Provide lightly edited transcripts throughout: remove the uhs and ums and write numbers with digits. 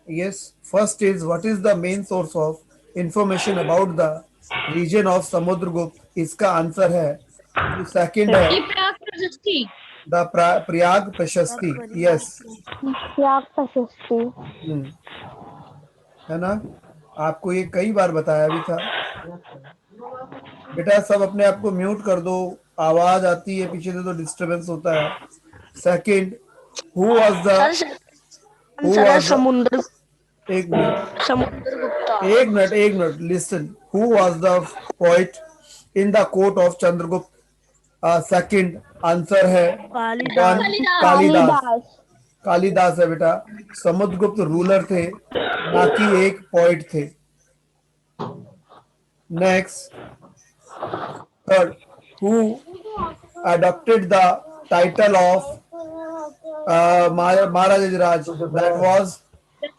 Yes, first is what is the main source of information about the region of Samudragupta? इसका answer है जो second है ये प्राग प्रशस्ति। द प्रयाग प्रशस्ति। यस, त्याग प्रशस्ति। है ना। आपको ये कई बार बताया भी था। बेटा सब अपने आप को म्यूट कर दो, आवाज आती है पीछे से तो डिस्टरबेंस होता है। Second, who was the sir who answer है वाज द समुद्र एक मिनट समुद्रगुप्ता। एक minute listen, who was the poet in the court of Chandragupta? Second answer है वन, कालिदास। कालिदास। कालिदास। कालिदास है बेटा। समुद्रगुप्त रूलर थे, ना कि एक पोइट थे। Next, third, who adopted the title of Maharajaj? That was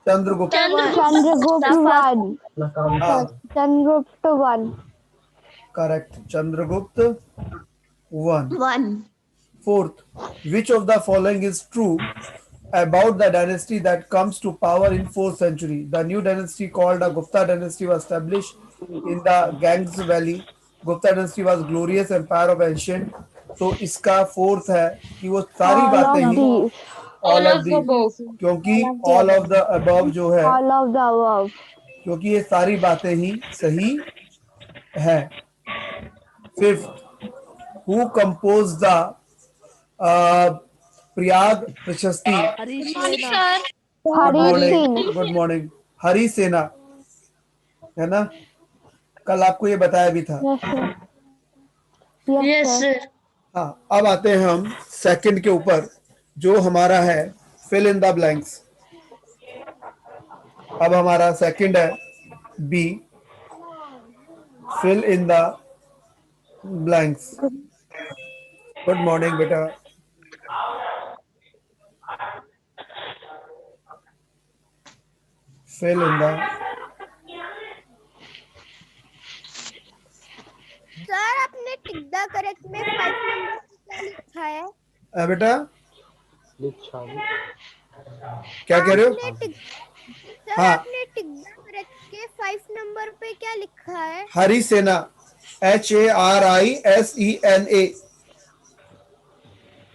Chandragupta. Chandragupta one. Ah, Chandragupta one. correct. Chandragupta one. One. Fourth, which of the following is true about the dynasty that comes to power in 4th century? The new dynasty called the Gupta dynasty was established in the Ganges Valley. Gupta dynasty was glorious empire of ancient. तो इसका fourth है कि वो सारी all बातें of he these. All of the, क्योंकि all of the above जो है, ऑल ऑफ द अबव। क्योंकि ये सारी बातें ही सही है। Fifth, who compose the Prayag Prashasti? Harisena. Good Hari morning, Singh. Good morning. Harisena, है ना। कल आपको ये बताया भी था। Yes sir. Yes yes sir. Sir. हाँ, अब आते हैं हम सेकंड के ऊपर, जो हमारा है फिल इन द ब्लैंक्स। अब हमारा सेकंड है B, fill in the blanks. Good morning बेटा। फिल इन द, सर आपने टिक द करेक्ट में 5 नंबर पे क्या लिखा है? बेटा क्या कह रहे हो? आपने टिक सर हाँ, आपने टिक द करेक्ट के 5 नंबर पे क्या लिखा है? हरी सेना, HARISENA।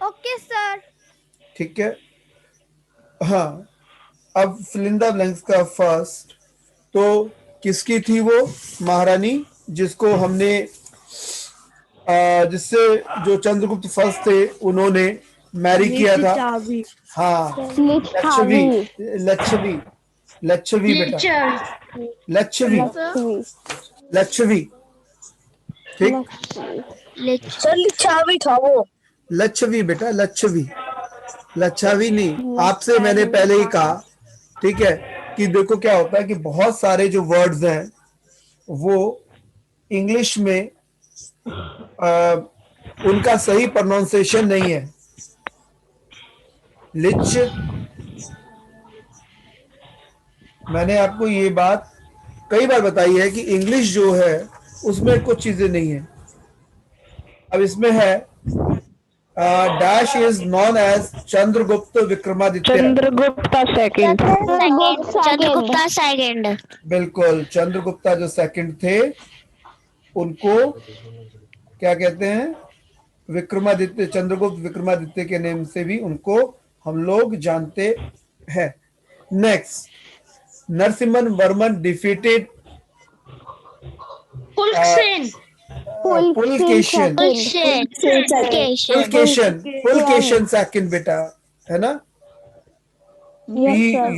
Okay sir. ठीक है। हाँ, अब फिल इन द ब्लैंक्स का फर्स्ट, तो किसकी थी वो महारानी जिसको हमने जिससे जो चंद्रगुप्त फर्स्ट थे उन्होंने मैरी किया था? चाबी। हाँ, लच्छवी। लिच्छवी। लच्छवी, लच्छवी बेटा, लेक्चर। लच्छवी, लच्छवी। लच्छवी। ठीक, लच्छवी। सर लिच्छावी था वो। लच्छवी बेटा, लच्छवी, लच्छावी नहीं। आपसे मैंने पहले ही कहा, ठीक है, कि देखो क्या होता है कि बहुत सारे जो वर्ड्स हैं वो इंग्लिश में उनका सही प्रोनाउंसिएशन नहीं है। लिच, मैंने आपको ये बात कई बार बताई है कि इंग्लिश जो है उसमें कुछ चीजें नहीं है। अब इसमें है dash is known as Chandragupta Vikramaditya. Chandragupta second. Chandragupta second. बिल्कुल, चंद्रगुप्ता जो सेकंड थे उनको क्या कहते हैं? विक्रमादित्य, चंद्रगुप्त विक्रमादित्य के नेम से भी उनको हम लोग जानते हैं। Next, Narasimhan Varman defeated Pulakeshin. Pulakeshin. Pulakeshin, Pulakeshin second बेटा, है ना। Yes sir.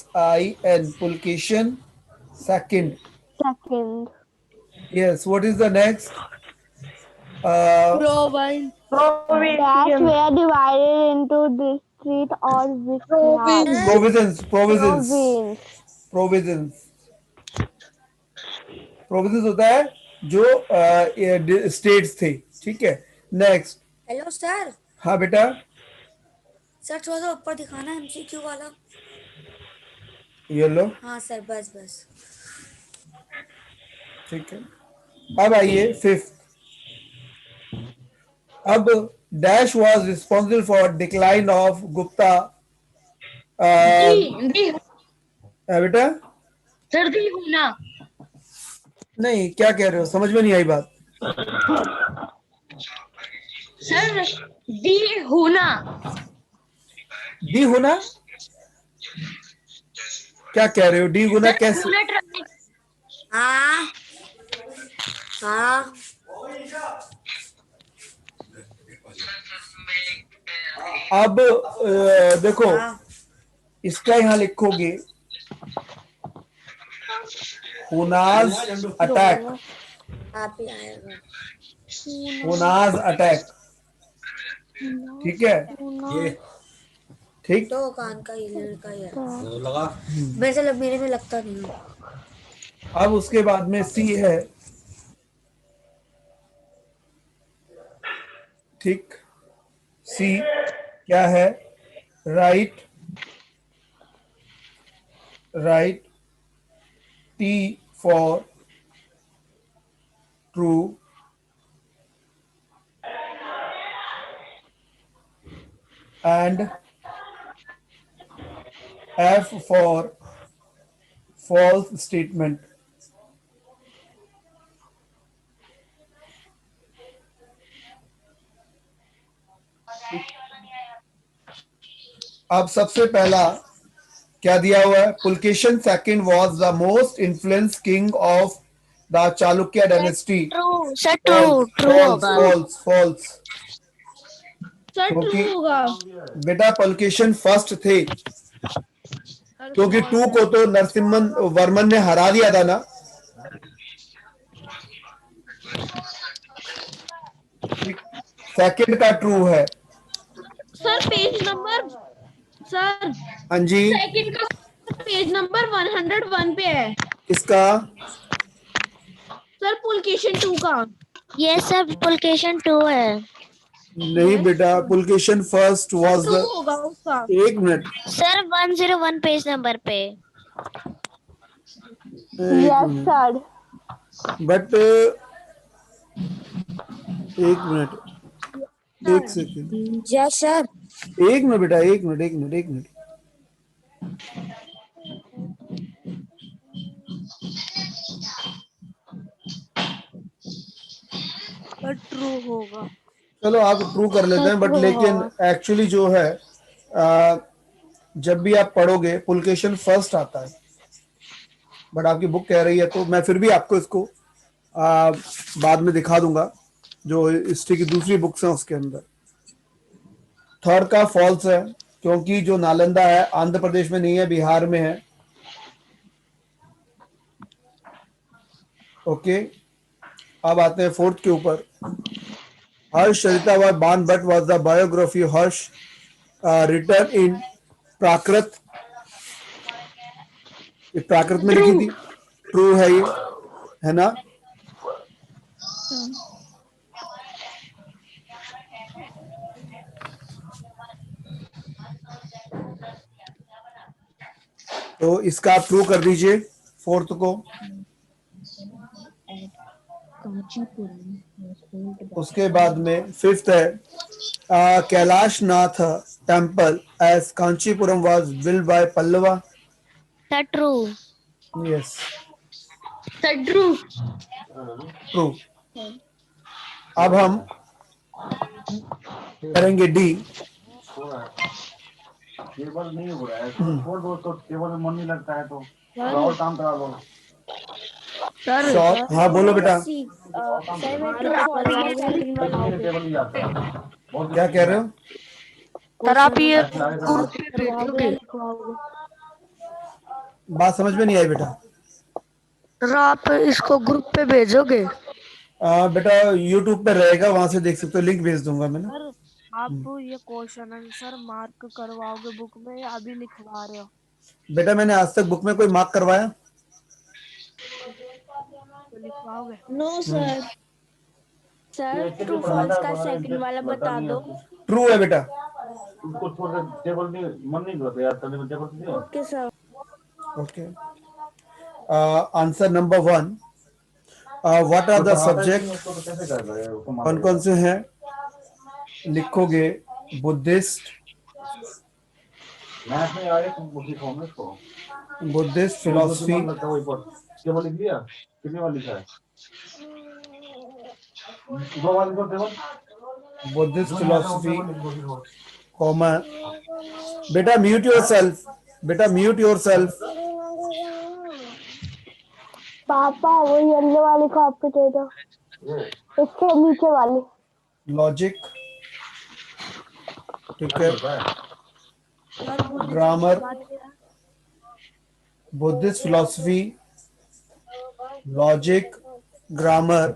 PULAKESIN, Pulakeshin second. Second. Yes, what is the next? Province. Dash were divided into district or vicinage. Province, province, Province. province, province होता है जो स्टेट्स थे। ठीक है। Next, hello sir. हाँ बेटा, सर थोड़ा सा ऊपर दिखाना एमसीक्यू वाला। ये लो, हाँ सर, बस बस। ठीक है। अब आइए फिफ्थ, अब dash was responsible for decline of Gupta दी बेटा सर दी होना नहीं, क्या कह रहे हो, समझ में नहीं आई बात। सर दी होना डी होना क्या कह रहे हो, डी गुना सर कैसे? बुलेट रखने हाँ हाँ अब देखो, हाँ इसका यहाँ लिखोगे हुनाज अटैक, आप ही आएगा। हुनाज अटैक, ठीक है, ठीक। तो कान का ही लड़का ही है लगा, मेरे में लगता नहीं है। अब उसके बाद में सी है, ठीक, सी क्या है, right, right, T for true, and F for false statement. अब सबसे पहला क्या दिया हुआ है, Pulakeshin second was the most influence king of the Chalukya dynasty. True sir true true होगा फॉल्स फॉल्स, सर क्योंकि ट्रू होगा बेटा पुलकेशन फर्स्ट थे, क्योंकि टू को तो नरसिम्हन वर्मन ने हरा दिया था ना। सेकंड का ट्रू है सर पेज नंबर सर हाँ जी, सेकंड का पेज नंबर 101 पे है इसका सर पुलकेशन 2 का। ये सब पुलकेशन 2 है। नहीं बेटा, पुलकेशन फर्स्ट वाज ट्रू होगा उसका। एक मिनट, सर 101 पेज नंबर पे। Yes, sir. बट एक मिनट, एक सेकंड, जय सर। एक मिनट बेटा, एक मिनट, एक मिनट, एक मिनट। ट्रू होगा चलो आप ट्रू कर लेते हैं, बट लेकिन एक्चुअली जो है जब भी आप पढ़ोगे पुलकेशन फर्स्ट आता है, बट आपकी बुक कह रही है, तो मैं फिर भी आपको इसको बाद में दिखा दूंगा, जो हिस्ट्री की दूसरी बुक्स हैं उसके अंदर। थर्ड का फॉल्स है, क्योंकि जो नालंदा है आंध्र प्रदेश में नहीं है, बिहार में है। ओके, अब आते हैं फोर्थ के ऊपर। हर्ष चरितावाद Bana Bhatta was the biography Harsha written in Prakrit, Prakrit में लिखी थी, ट्रू है ये, है ना। तो इसका आप ट्रू कर दीजिए फोर्थ को। उसके बाद में फिफ्थ है Kailash Nath temple as Kanchipuram was build by Pallava. Sir true. Yes, sir true true. अब हम करेंगे डी। केबल नहीं हो रहा है तो छोड़ दो, तो केबल में मन नहीं लगता है तो और काम करा लो। शॉर्ट, हाँ बोलो बेटा, केबल नहीं आता है। क्या कह रहे हो? सर आप ये बात समझ में नहीं आई बेटा। सर आप इसको ग्रुप पे भेजोगे? बेटा यूट्यूब पे रहेगा, वहां से देख सकते हो, लिंक भेज दूंगा मैं ना। आप ये क्वेश्चन आंसर मार्क करवाओगे बुक में या अभी लिखवा रहे हो? बेटा मैंने आज तक बुक में कोई मार्क करवाया? तो लिखवाओगे? No sir. Sir true false का सेकंड वाला बता दो। ट्रू है बेटा। उसको छोड़ दे, केबल नहीं, मन नहीं करता यार, तभी तो केबल नहीं। Okay sir. Okay, answer number 1, what are the subject, कैसे कर रहे हो? कौन कौन से हैं? लिखोगे बुद्धिस्ट मैथ में यार एक उसी फॉर्म में इसको बुद्धिस्ट जो फिलोसफी दिमाग लगता है वही पढ़। टेबल लिख दिया, कितनी बार लिखा है? 2 बार लिखो टेबल, बुद्धिस्ट जो नहीं आता वो फिलोसफी टेबल लिख दो फिर वो। कॉमा बेटा म्यूट योरसेल्फ बेटा म्यूट योरसेल्फ पापा वो येलो वाली कॉपी दे दो, ये इसके नीचे वाली। लॉजिक ठीक क्या है करता है? सर बुद्धिज्म के ग्रामर बाद क्या है? Buddhist philosophy logic grammar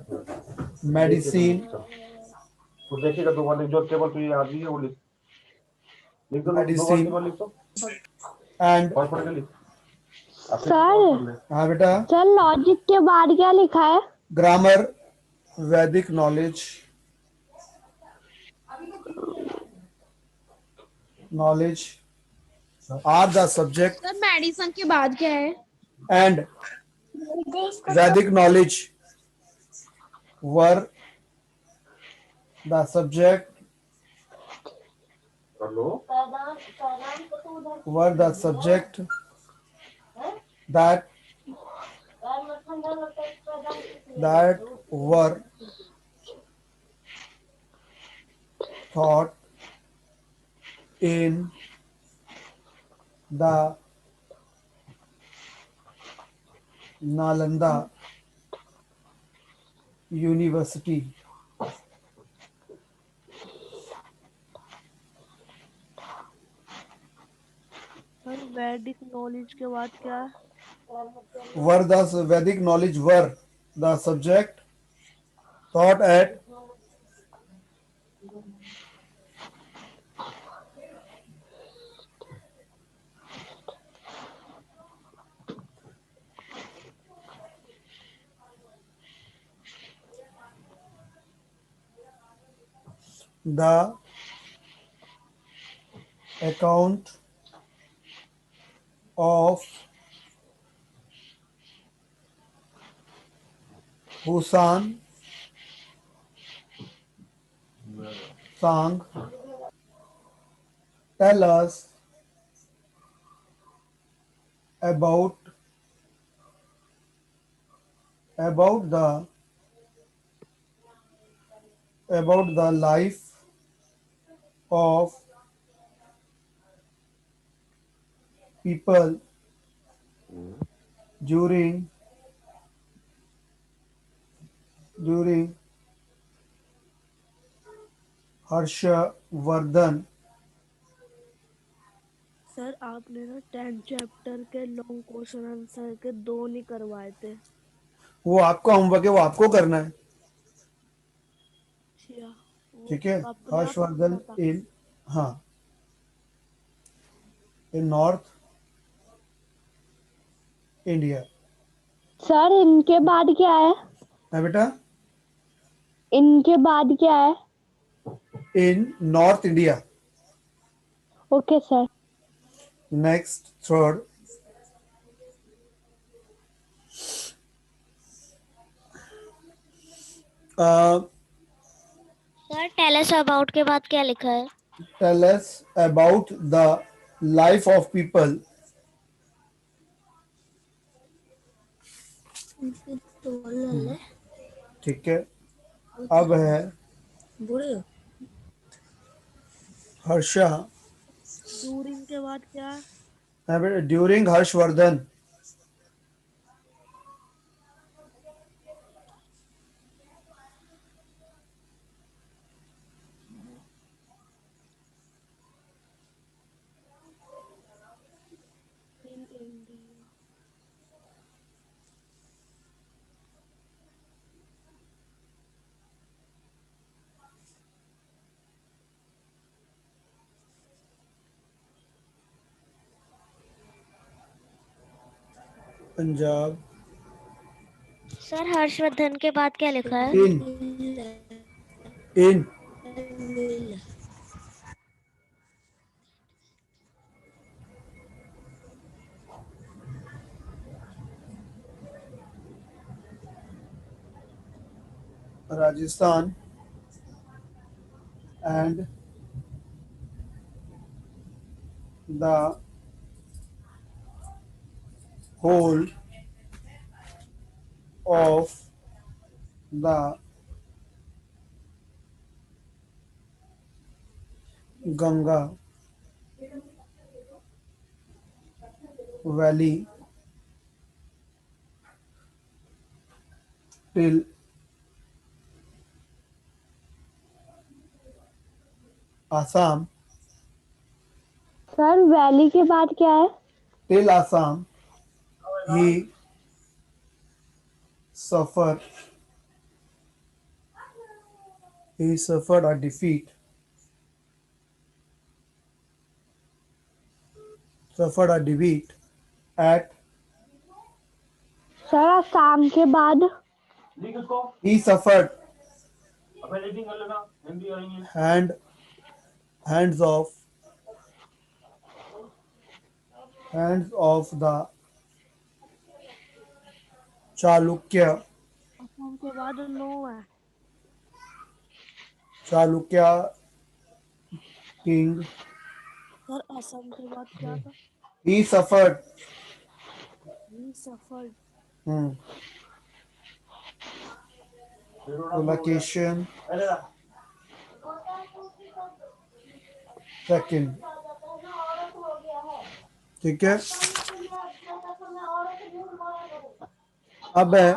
medicine तो देखिएगा 2 बार लिख, जो टेबल पे याद नहीं है वो लिख, लिख दो 2 बार मेडिसिन टेबल लिख दो, एंड पढ़ के लिख। सर हाँ बेटा सर लॉजिक के बाद क्या लिखा है? Grammar Vedic knowledge knowledge are the subject sir medicine के बाद क्या है? and Vedic knowledge were the subject कर लो। were the subject that were taught in the Nalanda University. Sir वैदिक नॉलेज के बाद क्या है? Were the Vedic knowledge were the subject taught at the account of Husan Sang tell us about the life of people during Harshavardhan. Sir आपने ना 10 chapter के long question answer के 2 नहीं करवाए थे। वो आपका होमवर्क है, वो आपको करना है, अच्छा, वो ठीक है। अपने आप हर्षवर्धन करना था। इन हाँ इन नॉर्थ इंडिया सर इनके बाद क्या है? है बेटा, इनके बाद क्या है? In north India. Okay sir. Next third sir tell us about के बाद क्या लिखा है? Tell us about the life of people ठीक है। अब है बूढ़े हर्षा ड्यूरिंग के बाद क्या है? है बेटा, during Harshavardhan in India. Punjab sir Harshavardhan के बाद क्या लिखा है? In Rajasthan and the whole of the Ganga Valley till Assam, sir valley के बाद क्या है? till Assam, he suffered a defeat. Suffered a defeat at sir Assam के बाद लिख इसको, he suffered अब एडिटिंग कर लेना हिंदी और English. hands of the Chalukya Assam के बाद नो है। king. सर असम के बाद क्या था? He suffered he suffered. Pulacation second. ठीक है, अब है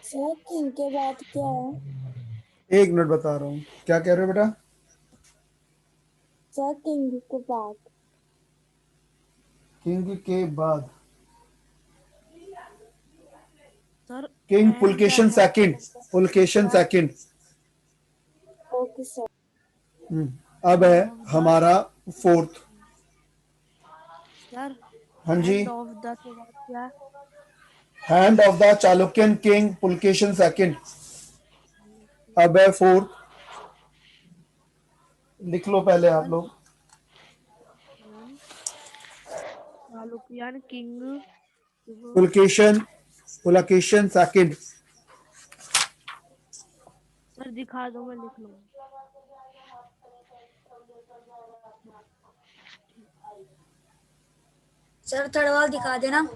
सर किंग के बाद क्या है? एक मिनट बता रहा हूँ, क्या कह रहे हो बेटा? सर किंग के बाद किंग के बाद sir king and Pulakeshin second, Pulakeshin second. Okay sir. अब है हमारा फोर्थ। सर हाँ जी, एंड ऑफ द के बाद क्या है? Hand of the Chalukyan king Pulakeshin second. अब है फोर्थ, लिख लो पहले आप लोग। Chalukyan king Pulakeshin second. Sir दिखा दो, मैं लिख लूंगा। सर थर्ड वाला दिखा देना।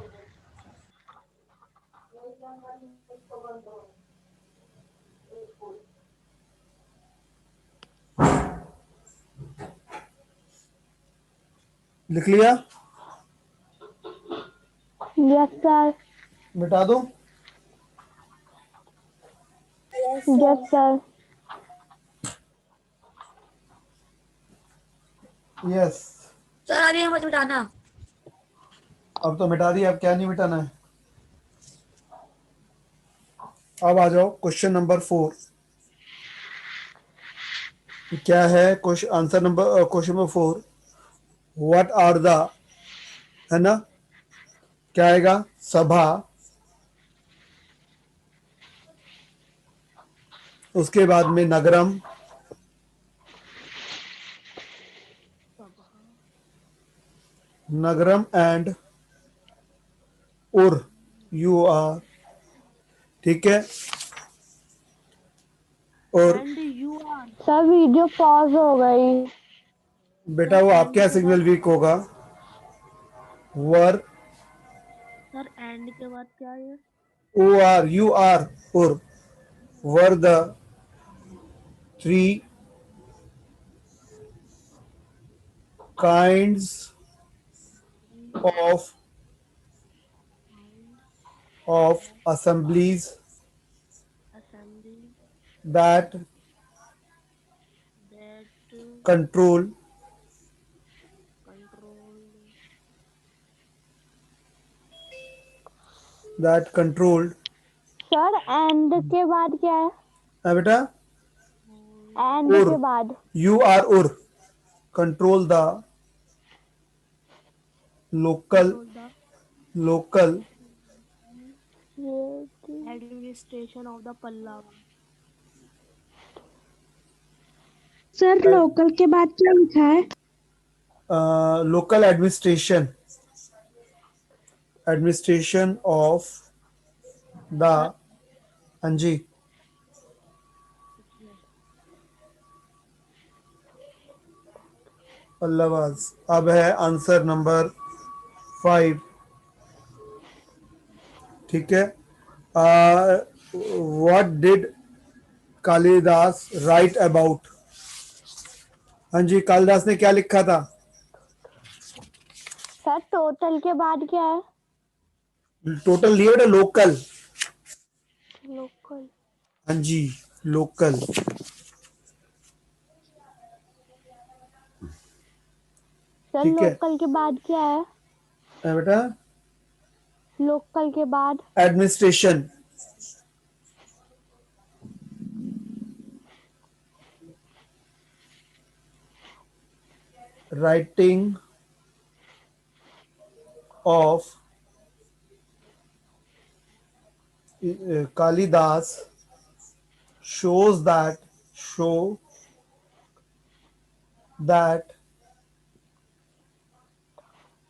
लिख लिया? Yes sir. मिटा दो? Yes sir. यस। सर अभी मत मिटाना। अब तो मिटा दिया, अब क्या नहीं मिटाना है? अब आ जाओ क्वेश्चन नंबर 4। क्या है question? Answer number question number 4, what are the, है ना, क्या आएगा? सभा, उसके बाद में nagaram, nagaram and ur, U R, ठीक है। और and U R. Sir video pause हो गई। बेटा वो आपके यहाँ सिग्नल वीक होगा। वर, सर एंड के बाद क्या है? O R, U R, ur, were the 3 kinds of assemblies assembly that that control controlled, sir and के बाद क्या है? बेटा एंड उर, के बाद U R, ur, control the local administration of the Pallava. Sir local के बाद क्या लिखा है? local administration of द हाँ जी अल्लाहबाज। अब है आंसर नंबर 5। ठीक है। What did Kalidas right about? हाँ जी, कालिदास ने क्या लिखा था? सर टोटल के बाद क्या है? टोटल नहीं बेटा, लोकल। लोकल। हाँ जी, लोकल। सर ठीक है लोकल के बाद क्या है? बेटा, लोकल के बाद administration. Writing of Kalidas shows that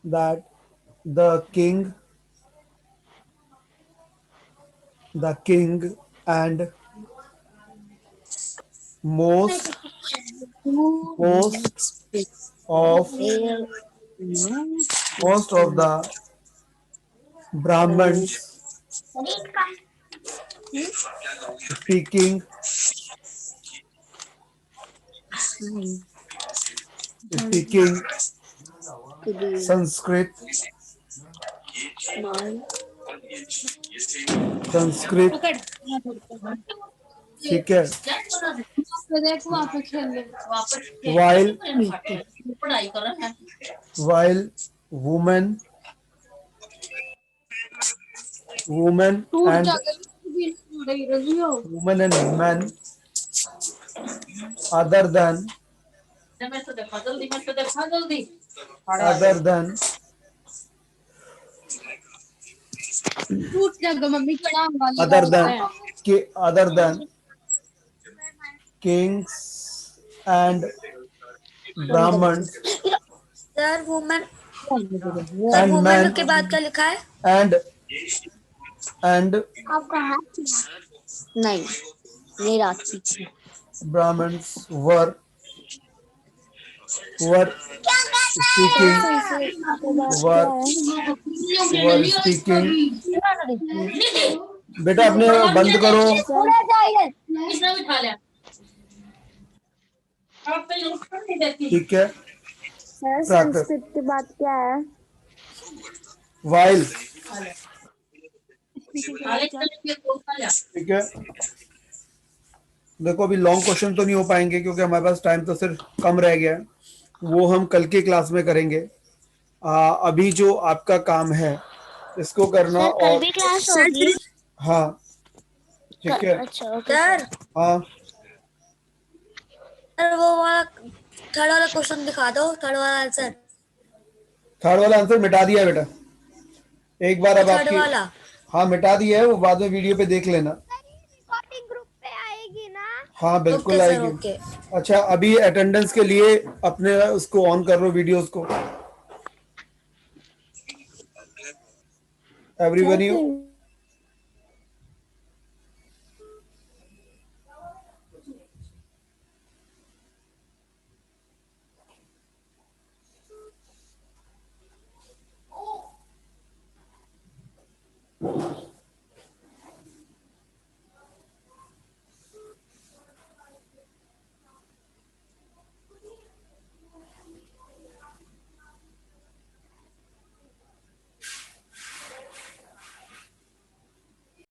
the king and most of the Brahmins speaking Sanskrit ठीक है, while women and men other than other than kings and Brahmins sir women and men के बाद क्या लिखा है? and नहीं, ये रात पीछे। Brahmins were speaking बेटा अपने बंद करो। ठीक है, सर संस्कृत के बाद क्या है? वाइल। ठीक है, देखो अभी लॉन्ग क्वेश्चन तो नहीं हो पाएंगे क्योंकि हमारे पास टाइम तो सिर्फ कम रह गया है, वो हम कल की क्लास में करेंगे। अभी जो आपका काम है इसको करना। सर कल और भी क्लास होगी? हाँ ठीक है। अच्छा ओके सर हाँ वो वाला थर्ड वाला क्वेश्चन दिखा दो, थर्ड वाला आंसर। थर्ड वाला आंसर मिटा दिया बेटा एक बार। अब थर्ड आपकी वाला हाँ मिटा दिया है, वो बाद में वीडियो पे देख लेना। रिकॉर्डिंग ग्रुप पे आएगी ना? हाँ बिल्कुल ओके सर, आएगी। ओके। अच्छा अभी अटेंडेंस के लिए अपने उसको ऑन कर लो, वीडियोस को। एवरीवन